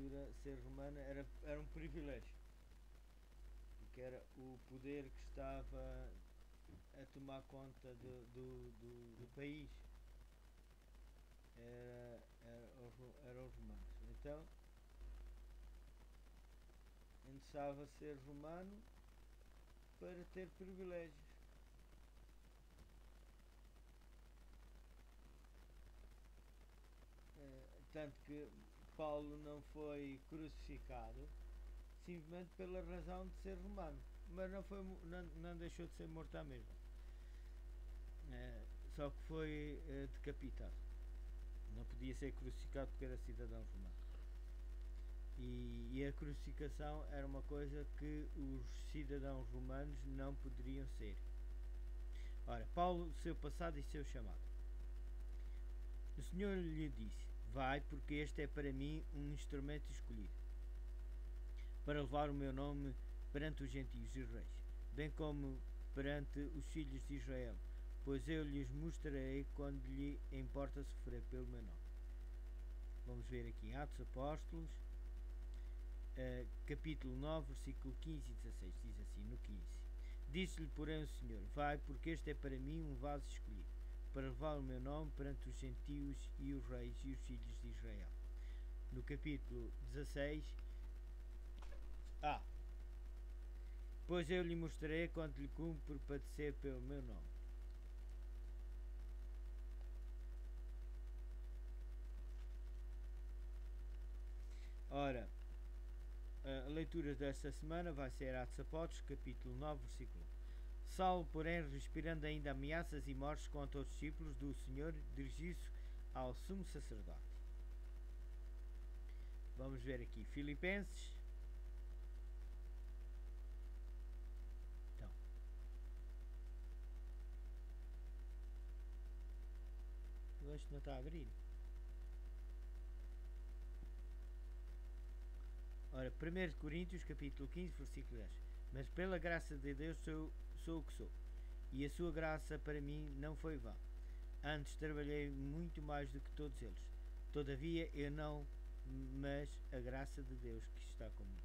altura ser romano era um privilégio, porque era o poder que estava a tomar conta do país, eram os romanos. Então interessava ser romano para ter privilégios. Tanto que Paulo não foi crucificado simplesmente pela razão de ser romano, mas não deixou de ser morto à mesma. Só que foi decapitado. Não podia ser crucificado porque era cidadão romano. E a crucificação era uma coisa que os cidadãos romanos não poderiam ser. Ora, Paulo, seu passado e seu chamado. O Senhor lhe disse: vai, porque este é para mim um instrumento escolhido, para levar o meu nome perante os gentios e os reis, bem como perante os filhos de Israel, pois eu lhes mostrarei quando lhe importa sofrer pelo meu nome. Vamos ver aqui em Atos Apóstolos, capítulo 9, versículo 15 e 16, diz assim, no 15: disse-lhe, porém, o Senhor: vai, porque este é para mim um vaso escolhido, para levar o meu nome perante os gentios e os reis e os filhos de Israel. No capítulo 16, pois eu lhe mostrarei quanto lhe cumpre padecer pelo meu nome. Ora, a leitura desta semana vai ser Atos Apóstolos, capítulo 9, versículo 1. Saulo, porém, respirando ainda ameaças e mortes contra os discípulos do Senhor, dirigiu-se ao sumo sacerdote. Vamos ver aqui, Filipenses. Então, isto não está a abrir. Ora, 1 Coríntios, capítulo 15, versículo 10. Mas pela graça de Deus sou o que sou, e a sua graça para mim não foi vã. Antes trabalhei muito mais do que todos eles. Todavia eu não, mas a graça de Deus que está comigo.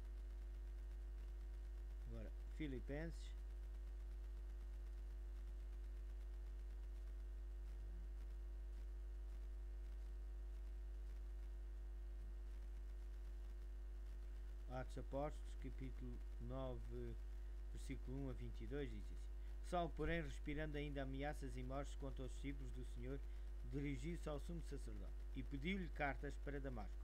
Agora, Filipenses. Atos Apóstolos, capítulo 9, versículo 1 a 22, diz assim: Saulo, porém, respirando ainda ameaças e mortes contra os discípulos do Senhor, dirigiu-se ao sumo sacerdote e pediu-lhe cartas para Damasco,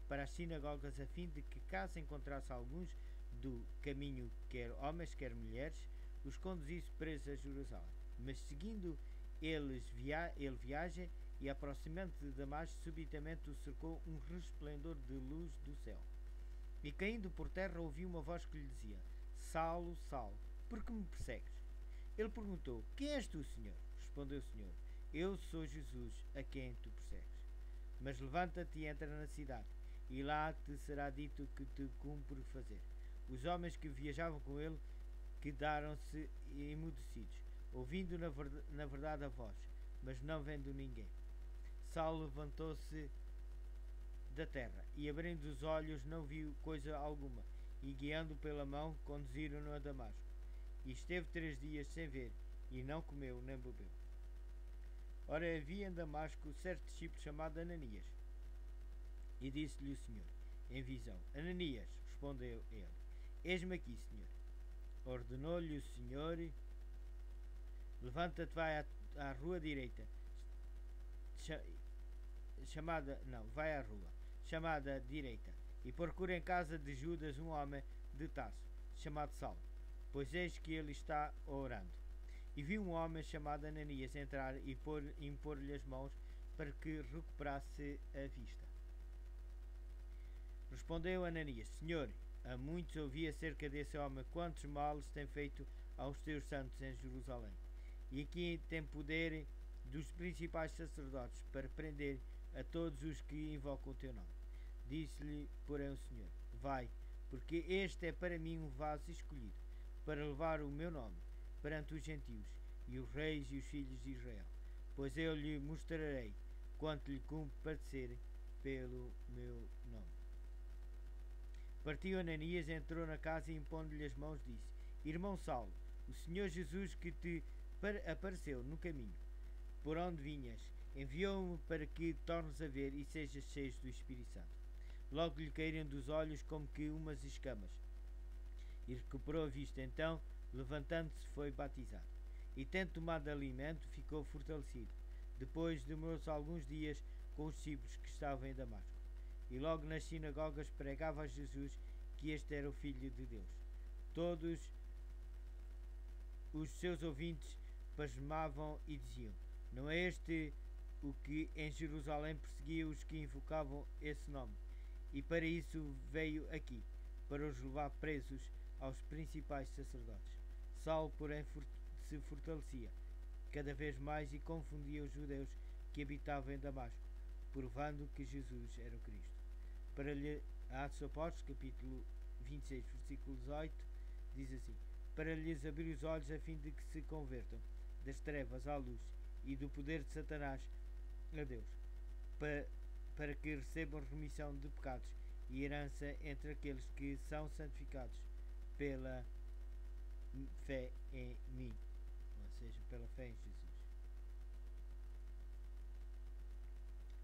para as sinagogas, a fim de que, caso encontrasse alguns do caminho, quer homens, quer mulheres, os conduzisse presos a Jerusalém. Mas seguindo ele viaja, e aproximando-se de Damasco, subitamente o cercou um resplendor de luz do céu. E caindo por terra ouviu uma voz que lhe dizia: Saulo, Saulo, por que me persegues? Ele perguntou: Quem és tu, Senhor? Respondeu o Senhor: Eu sou Jesus, a quem tu persegues. Mas levanta-te e entra na cidade, e lá te será dito o que te cumpre fazer. Os homens que viajavam com ele quedaram-se emudecidos, ouvindo na verdade a voz, mas não vendo ninguém. Saulo levantou-se da terra, e abrindo os olhos não viu coisa alguma, e guiando pela mão conduziram-no a Damasco. E esteve 3 dias sem ver, e não comeu nem bebeu. Ora, havia em Damasco certo discípulo chamado Ananias, e disse-lhe o Senhor, em visão: Ananias, respondeu ele: Eis-me aqui, Senhor. Ordenou-lhe o Senhor: Levanta-te, vai à rua direita, vai à rua chamada direita, e procura em casa de Judas um homem de Tarso, chamado Saulo, pois eis que ele está orando. E viu um homem chamado Ananias entrar e impor-lhe as mãos para que recuperasse a vista. Respondeu Ananias: Senhor, há muitos ouvi acerca desse homem, quantos males tem feito aos teus santos em Jerusalém. E aqui tem poder dos principais sacerdotes para prender a todos os que invocam o teu nome. Disse-lhe, porém, o Senhor: Vai, porque este é para mim um vaso escolhido, para levar o meu nome perante os gentios, e os reis e os filhos de Israel. Pois eu lhe mostrarei quanto lhe cumpre padecer pelo meu nome. Partiu Ananias, entrou na casa e, impondo-lhe as mãos, disse: Irmão Saulo, o Senhor Jesus que te apareceu no caminho, por onde vinhas, enviou-me para que tornes a ver e sejas cheio do Espírito Santo. Logo lhe caíram dos olhos como que umas escamas, e recuperou a vista. Então, levantando-se, foi batizado. E, tendo tomado alimento, ficou fortalecido. Depois demorou-se alguns dias com os discípulos que estavam em Damasco. E logo nas sinagogas pregava a Jesus que este era o Filho de Deus. Todos os seus ouvintes pasmavam e diziam: Não é este o que em Jerusalém perseguia os que invocavam esse nome? E para isso veio aqui, para os levar presos aos principais sacerdotes. Saulo, porém, se fortalecia cada vez mais e confundia os judeus que habitavam em Damasco, provando que Jesus era o Cristo. Para lhe, Atos dos Apóstolos, capítulo 26, versículo 18, diz assim: Para lhes abrir os olhos a fim de que se convertam das trevas à luz e do poder de Satanás a Deus, para que recebam remissão de pecados e herança entre aqueles que são santificados pela fé em mim, ou seja, pela fé em Jesus.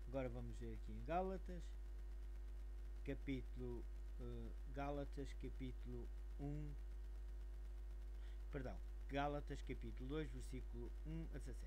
Agora vamos ver aqui em Gálatas, capítulo 1, Gálatas capítulo 2, versículo 1 a 17.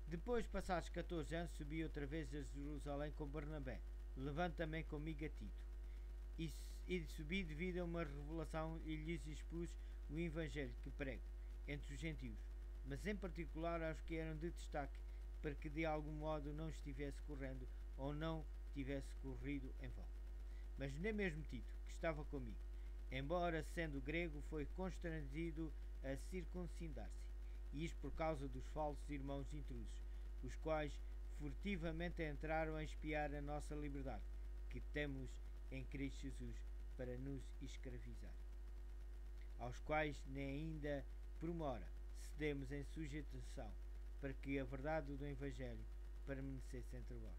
Depois, passados 14 anos, subi outra vez a Jerusalém com Barnabé, levando também comigo a Tito. E subi devido a uma revelação e lhes expus o evangelho que prego entre os gentios, mas em particular aos que eram de destaque, para que de algum modo não estivesse correndo ou não tivesse corrido em vão. Mas nem mesmo Tito, que estava comigo, embora sendo grego, foi constrangido a circuncidar-se, e isto por causa dos falsos irmãos intrusos, os quais furtivamente entraram a espiar a nossa liberdade, que temos em Cristo Jesus, para nos escravizar, aos quais nem ainda por uma hora cedemos em sujeitação, para que a verdade do Evangelho permanecesse entre vós.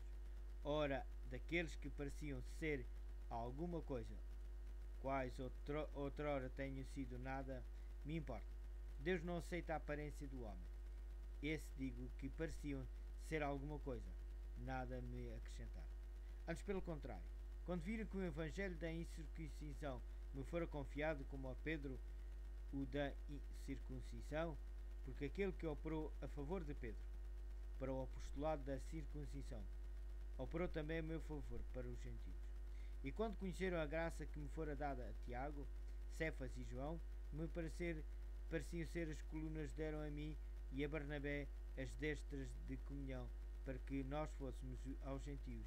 Ora, daqueles que pareciam ser alguma coisa, quais outrora tenham sido nada, me importa. Deus não aceita a aparência do homem. Esse digo que pareciam ser alguma coisa, nada me acrescentaram. Antes, pelo contrário, quando viram que o Evangelho da incircuncisão me fora confiado, como a Pedro o da circuncisão, porque aquele que operou a favor de Pedro para o apostolado da circuncisão operou também a meu favor para os gentios. E quando conheceram a graça que me fora dada a Tiago, Cefas e João, me pareciam ser as colunas deram a mim e a Barnabé as destras de comunhão, para que nós fôssemos aos gentios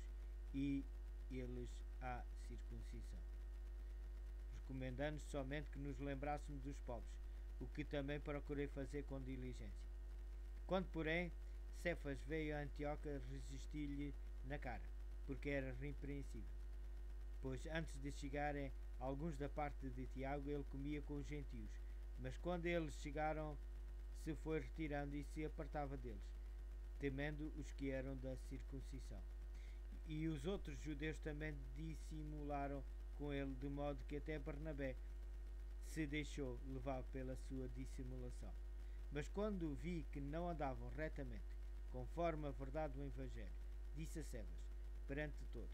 e eles à circuncisão, recomendando somente que nos lembrássemos dos pobres, o que também procurei fazer com diligência. Quando, porém, Cefas veio a Antioquia, resisti-lhe na cara, porque era repreensível. Pois antes de chegarem alguns da parte de Tiago, ele comia com os gentios, mas quando eles chegaram, se foi retirando e se apartava deles, temendo os que eram da circuncisão. E os outros judeus também dissimularam com ele, de modo que até Barnabé se deixou levar pela sua dissimulação. Mas quando vi que não andavam retamente, conforme a verdade do Evangelho, disse a Cefas, perante todos: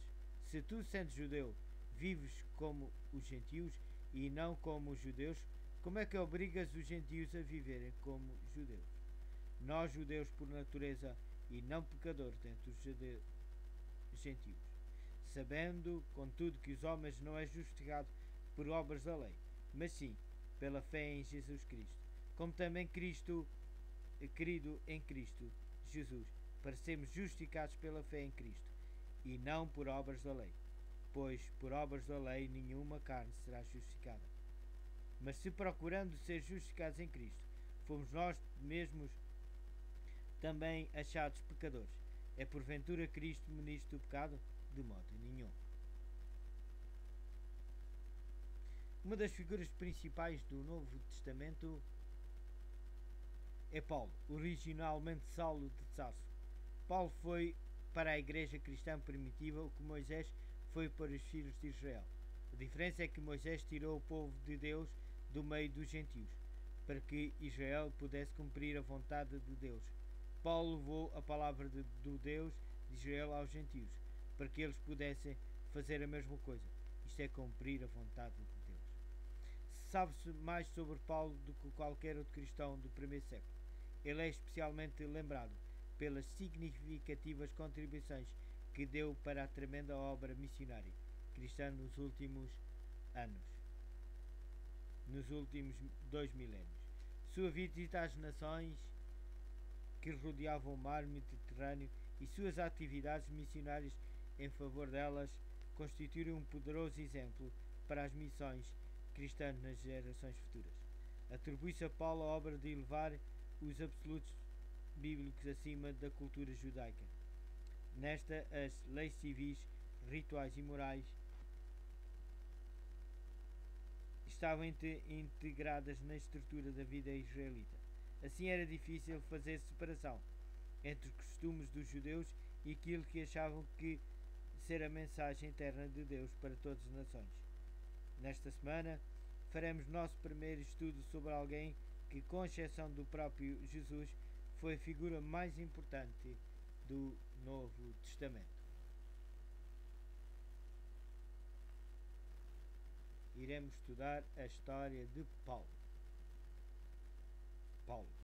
Se tu, sendo judeu, vives como os gentios e não como os judeus, como é que obrigas os gentios a viverem como judeus? Nós, judeus por natureza e não pecadores entre os gentios, sabendo, contudo, que os homens não é justificado por obras da lei, mas sim pela fé em Jesus Cristo, como também Cristo, querido em Cristo Jesus, para sermos justificados pela fé em Cristo, e não por obras da lei, pois por obras da lei nenhuma carne será justificada. Mas se procurando ser justificados em Cristo, fomos nós mesmos também achados pecadores, é porventura Cristo ministro do pecado? De modo nenhum. Uma das figuras principais do Novo Testamento é Paulo, originalmente Saulo de Tarso. Paulo foi para a igreja cristã primitiva o que Moisés foi para os filhos de Israel. A diferença é que Moisés tirou o povo de Deus do meio dos gentios, para que Israel pudesse cumprir a vontade de Deus. Paulo levou a palavra do Deus de Israel aos gentios, para que eles pudessem fazer a mesma coisa. Isto é cumprir a vontade de Deus. Sabe-se mais sobre Paulo do que qualquer outro cristão do primeiro século. Ele é especialmente lembrado pelas significativas contribuições que deu para a tremenda obra missionária cristã nos últimos anos, nos últimos 2 milénios. Sua visita às nações que rodeavam o mar Mediterrâneo e suas atividades missionárias em favor delas constituem um poderoso exemplo para as missões cristãs nas gerações futuras. Atribui-se a Paulo a obra de elevar os absolutos bíblicos acima da cultura judaica. Nesta, as leis civis, rituais e morais estavam integradas na estrutura da vida israelita. Assim era difícil fazer separação entre os costumes dos judeus e aquilo que achavam que ser a mensagem eterna de Deus para todas as nações. Nesta semana faremos nosso primeiro estudo sobre alguém que, com exceção do próprio Jesus, foi a figura mais importante do Novo Testamento. Iremos estudar a história de Paulo.